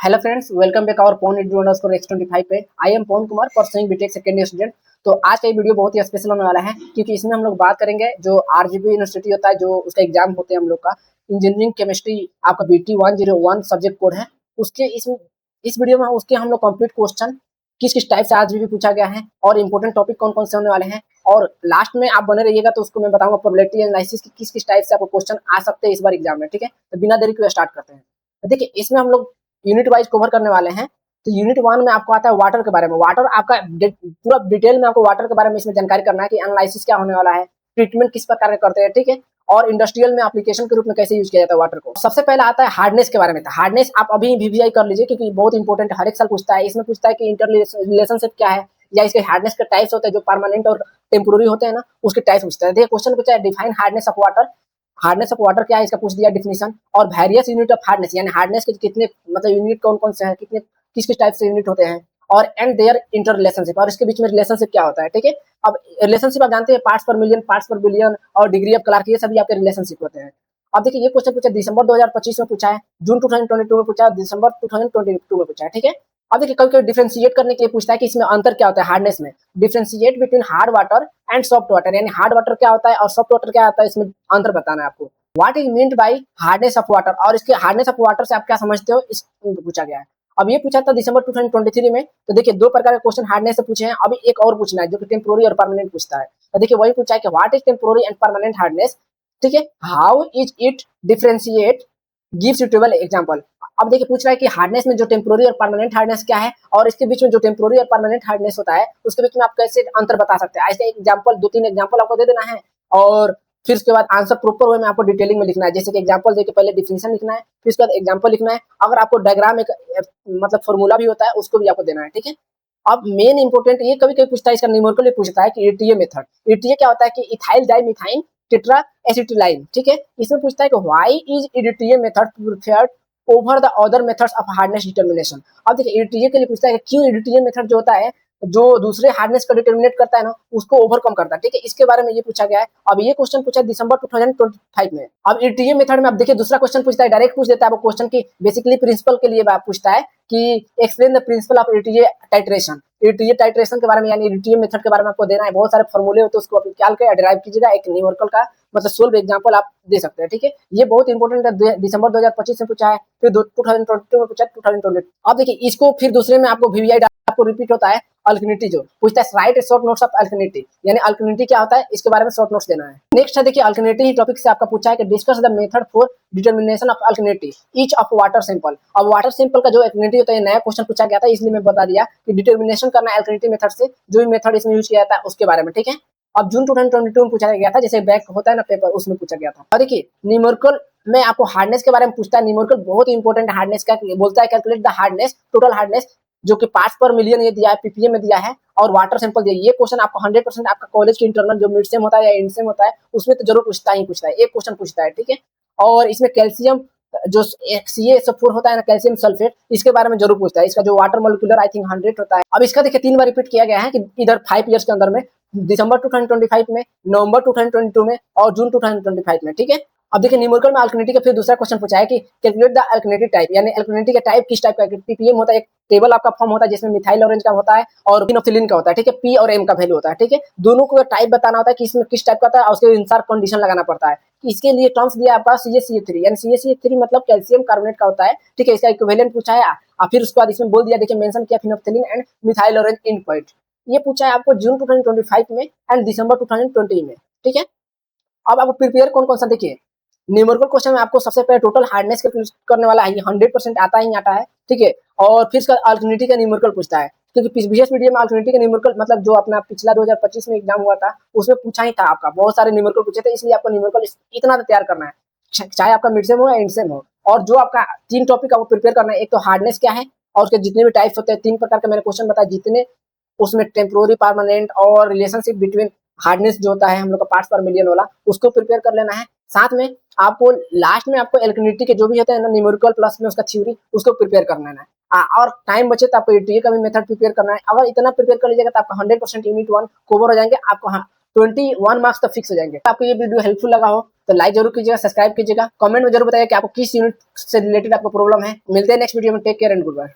Hello friends, welcome back our pawn X25 पे। I am Pawan Kumar, pursuing BTech second year student. तो आज का ये वीडियो बहुत ही स्पेशल होने वाला है, क्योंकि इसमें हम लोग बात करेंगे जो आरजीबी यूनिवर्सिटी होता है, जो उसका एग्जाम होते हैं हम लोग का इंजीनियरिंग केमिस्ट्री, आपका BT 101 सब्जेक्ट कोड है। उसके इस वीडियो में उसके हम लोग कंप्लीट क्वेश्चन किस किस टाइप से आरजीबी पूछा गया है और इंपॉर्टेंट टॉपिक कौन कौन से होने वाले हैं, और लास्ट में आप बने रहिएगा तो उसको मैं बताऊंगा प्रोबेबिलिटी एनालिसिस की किस किस टाइप से आपको क्वेश्चन आ सकते हैं इस बार एग्जाम में। ठीक है, तो बिना देरी के स्टार्ट करते हैं। तो देखिए, इसमें हम लोग यूनिट वाइज कवर करने वाले हैं। तो यूनिट 1 में आपको आता है वाटर के बारे में। वाटर आपका पूरा डिटेल में आपको वाटर के बारे में इसमें जानकारी करना है कि एनालिसिस क्या होने वाला है, ट्रीटमेंट किस प्रकार के करते हैं, ठीक है, और इंडस्ट्रियल में एप्लीकेशन के रूप में कैसे यूज किया जाता है वाटर को। सबसे पहले आता है हार्डनेस के बारे में। तो हार्डनेस आप अभी VVI कर लीजिए, क्योंकि बहुत इंपॉर्टेंट है, हर एक साल पूछता है। इसमें पूछता है कि इंटर रिलेशनशिप क्या है, या इसके हार्डनेस के टाइप्स होते हैं जो परमानेंट और टेम्पोररी होते हैं ना, उसके टाइप्स पूछता है। देखिए, क्वेश्चन पूछा है define hardness of water. Hardness of water क्या है इसका पूछ दिया डिफिनेशन, और वेरियस यूनिट ऑफ हार्डनेस, यानी हार्डनेस के कितने मतलब यूनिट कौन कौन से हैं, कितने किस किस टाइप से यूनिट होते हैं, और एंड देयर इंटर रिलेशनशिप, और इसके बीच में रिलेशनशिप क्या होता है। ठीक है, अब रिलेशनशिप आप जानते हैं, पार्ट्स पर मिलियन, पार्ट्स पर बिलियन और डिग्री ऑफ क्लार्क, ये सभी आपके रिलेशनशिप होते हैं। अब देखिए, ये क्वेश्चन पूछा दिसंबर 2025 में पूछा है, जून 2022 में पूछा है, दिसंबर 2022 में पूछा है। ठीक है, अब देखिए कभी कभी डिफरेंशिएट करने के लिए पूछता है कि इसमें अंतर क्या होता है हार्डनेस में। Differentiate between hard water and soft water, यानी हार्ड वाटर क्या होता है और सॉफ्ट वाटर क्या होता है, इसमें अंतर बताना है आपको। What is meant by hardness of water, और इसके हार्डनेस ऑफ वाटर से आप क्या समझते हो, इस पूछा गया है। अब ये पूछा था दिसंबर 2023 में। तो देखिए, दो प्रकार के क्वेश्चन हार्डनेस से पूछे हैं। अभी एक और पूछना है जो कि टेम्पोररी और परमानेंट पूछता है। तो देखिए, वही पूछा है कि what is temporary and permanent hardness. ठीक है, how is it differentiate, give suitable example. अब देखिए, पूछ रहा है कि हार्डनेस में जो टेम्पोररी और परमानेंट हार्डनेस क्या है, और इसके बीच में जो टेम्पोररी और परमानेंट हार्डनेस होता है उसके बीच में आप कैसे अंतर बता सकते हैं। ऐसे एग्जांपल, 2-3 एग्जांपल आपको दे देना है, और फिर उसके बाद आंसर प्रॉपर वे में आपको डिटेलिंग में लिखना है। जैसे कि एग्जांपल देके पहले डिफिनेशन लिखना है, फिर उसके बाद एग्जांपल लिखना है। अगर आपको डायग्राम एक मतलब फॉर्मूला भी होता है उसको भी आपको देना है। ठीक है, अब मेन इंपोर्टेंट ये कभी कभी पूछता है, इसका न्यूमेरिकल भी पूछता है कि ETA मेथड। ETA क्या होता है कि इथाइल डाइमिथाइन टेट्रा एसिटिलाइन। ठीक है, इसमें पूछता है कि why is ETA method preferred over the other methods of hardness determination. अब देखिए, ETA के लिए पूछता है कि क्यों ETA मेथड जो होता है, जो दूसरे हार्डनेस को डिटर्मिनेट करता है ना, उसको ओवरकम करता है। ठीक है, इसके बारे में ये पूछा गया है। अब ये क्वेश्चन पूछा दिसंबर 2025 में। अब ETA मेथड में अब देखिए दूसरा क्वेश्चन पूछता है, डायरेक्ट पूछ देता है वो क्वेश्चन की बेसिकली प्रिंसिपल के लिए पूछता है कि explain the principle of ETA titration. ETA titration के बारे में, यानी ETA मेथड के बारे में आपको देना है। बहुत सारे फॉर्मूले होते हैं, उसको आप निकाल के डिराइव कीजिएगा, एक न्यूमेरिकल का मतलब सोल्व एग्जांपल आप दे सकते हैं। ठीक है, ये बहुत इंपॉर्टेंट है, दिसंबर 2025 में पूछा है, फिर 2022 में पूछा, 2022। अब देखिए, इसको फिर दूसरे में आपको VVI आपको रिपीट होता है। अल्कनिटी जो पूछता है, राइट शॉर्ट नोट्स ऑफ अल्कनिटी, यानी अल्कनिटी क्या होता है इसके बारे में शॉर्ट नोट्स देना है। नेक्स्ट है देखिए, अल्कनिटी ही टॉपिक से आपका पूछा है कि discuss the method for determination of alkalinity each of water sample. अब वाटर सैंपल का जो अल्कनिटी होता है, नया क्वेश्चन पूछा गया था, इसलिए मैं बता दिया कि डिटर्मिनेशन करना अल्कनिटी मेथड से, जो भी मेथड इसमें यूज किया जाता है उसके बारे में। ठीक है, अब जून 2022 में पूछा गया था, जैसे बैक होता है ना पेपर, उसमें पूछा गया था। और देखिए, न्यूमेरिकल में आपको हार्डनेस के बारे में पूछता है। न्यूमेरिकल बहुत इंपॉर्टेंट हार्डनेस का बोलता है, calculate the hardness, total hardness, जो कि पार्ट्स पर मिलियन ये दिया है, PPM में दिया है, और वाटर सैंपल दिया है। ये क्वेश्चन आपको 100% आपका कॉलेज के इंटरनल जो मिड सेम होता है या इंड सेम होता है उसमें तो जरूर पूछता है, एक क्वेश्चन पूछता है। ठीक है, और इसमें कैल्शियम जो CaSO4 होता है ना, कैल्शियम सल्फेट, इसके बारे में जरूर पूछता है। इसका जो वाटर मोलिकुलर आई थिंक 100 होता है। अब इसका देखिए 3 बार रिपीट किया गया है कि इधर 5 इयर्स के अंदर में, दिसंबर 2025 में, नवंबर 2022 में, और जून 2025 में। ठीक है, अब देखिए, न्यूमेरिकल में अल्कनिटी का फिर दूसरा क्वेश्चन पूछा है कि कैलकुलेट द अल्कनिटी टाइप, यानी अल्कनिटी का टाइप किस टाइप का। PPM होता है, एक टेबल आपका फॉर्म होता है जिसमें मिथाइल ऑरेंज का होता है और फिनोक्सिलिन का होता है। ठीक है, P और M का वैल्यू होता है। ठीक है, दोनों को टाइप बताना होता है कि इसमें किस टाइप का होता है, और उसके अनुसार कंडीशन लगाना पड़ता है। इसके लिए टर्म्स दिया आपका CaCH3, यानी CaCH3 मतलब कैल्शियम कार्बोनेट का होता है। ठीक है, इसका इक्विवेलेंट पूछा है, और फिर उसके बाद इसमें बोल दिया, देखिए मेंशन किया, phenolphthalein and methyl orange in point. ये पूछा है आपको जून 2025 में एंड दिसंबर 2020 में। ठीक है, अब आपको प्रिपेयर कौन कौन सा, देखिए न्यूमेरिकल क्वेश्चन में आपको सबसे पहले टोटल हार्डनेस कैलकुलेट करने वाला है, 100% आता ही आता है। ठीक है, और फिर इसका अल्कनिटी का न्यूमेरिकल पूछता है, क्योंकि प्रीवियस वीडियो में अल्कनिटी का न्यूमेरिकल मतलब जो अपना पिछला 2025 में एग्जाम हुआ था उसमें पूछा ही था, आपका बहुत सारे न्यूमेरिकल पूछे थे, इसलिए आपको न्यूमेरिकल इतना तो तैयार करना है, चाहे आपका मिड सेम हो या एंड सेम हो। और जो आपका 3 टॉपिक आपको प्रिपेयर करना है, एक तो हार्डनेस क्या है, और उसके जितने भी टाइप्स होते हैं, 3 प्रकार के मैंने क्वेश्चन बताया जितने, उसमें टेम्पोररी, परमानेंट और रिलेशनशिप बिटवीन हार्डनेस जो होता है हम लोग का पार्ट्स पर मिलियन वाला, उसको प्रिपेयर कर लेना है। साथ में आपको लास्ट में आपको एल्कनिटी के जो भी होते हैं ना न्यूमेरिकल प्लस में उसका थ्योरी, उसको प्रिपेयर करना है। और टाइम बचे तो आपको ETA का भी मेथड प्रिपेयर करना है। अगर इतना प्रिपेयर कर लीजिएगा तो आपका 100% यूनिट 1 कवर हो जाएंगे। आपको 21 मार्क्स तो फिक्स हो जाएंगे। आपको ये वीडियो हेल्पफुल लगा हो तो लाइक जरूर कीजिएगा, सब्सक्राइब कीजिएगा, कमेंट में जरूर बताइए कि आपको किस यूनिट से रिलेटेड आपको प्रॉब्लम है। मिलते हैं नेक्स्ट वीडियो में। Take care and good bye.